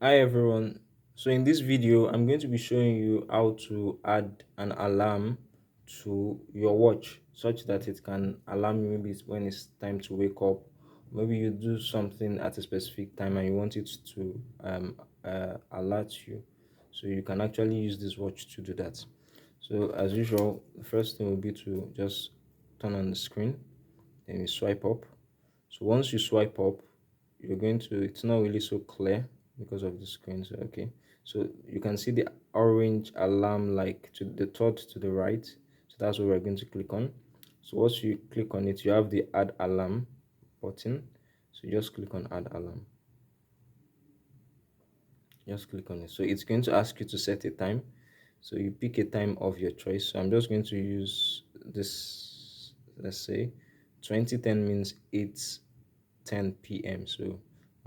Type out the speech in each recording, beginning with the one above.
Hi everyone. So in this video, I'm going to be showing you how to add an alarm to your watch such that it can alarm you maybe when it's time to wake up. Maybe you do something at a specific time and you want it to alert you. So you can actually use this watch to do that. So as usual, the first thing will be to just turn on the screen, then you swipe up. So once you swipe up, you're going to, it's not really so clear because of the screen. So okay, so you can see the orange alarm like to the third to the right. So that's what we're going to click on. So once you click on it, you have the add alarm button. So you just click on add alarm. Just click on it. So it's going to ask you to set a time. So you pick a time of your choice. So I'm just going to use this, let's say 2010 means 8:10 p.m. So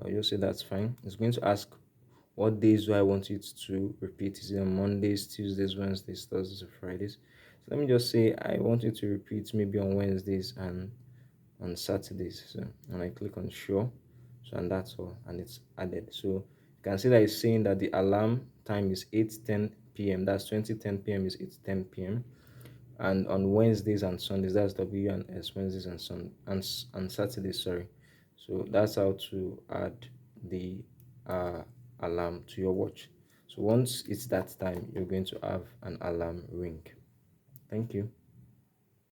I'll just say that's fine. It's going to ask what days do I want it to repeat. Is it on Mondays, Tuesdays, Wednesdays, Thursdays, or Fridays? So let me just say I want it to repeat maybe on Wednesdays and on Saturdays. So and I click on sure. So and that's all, and it's added. So you can see that it's saying that the alarm time is 8:10 p.m. That's 2010 p.m. is 8:10 p.m. And on Wednesdays and Sundays, that's W and S, Wednesdays and and Saturdays, sorry. So that's how to add the alarm to your watch. So once it's that time, you're going to have an alarm ring. Thank you.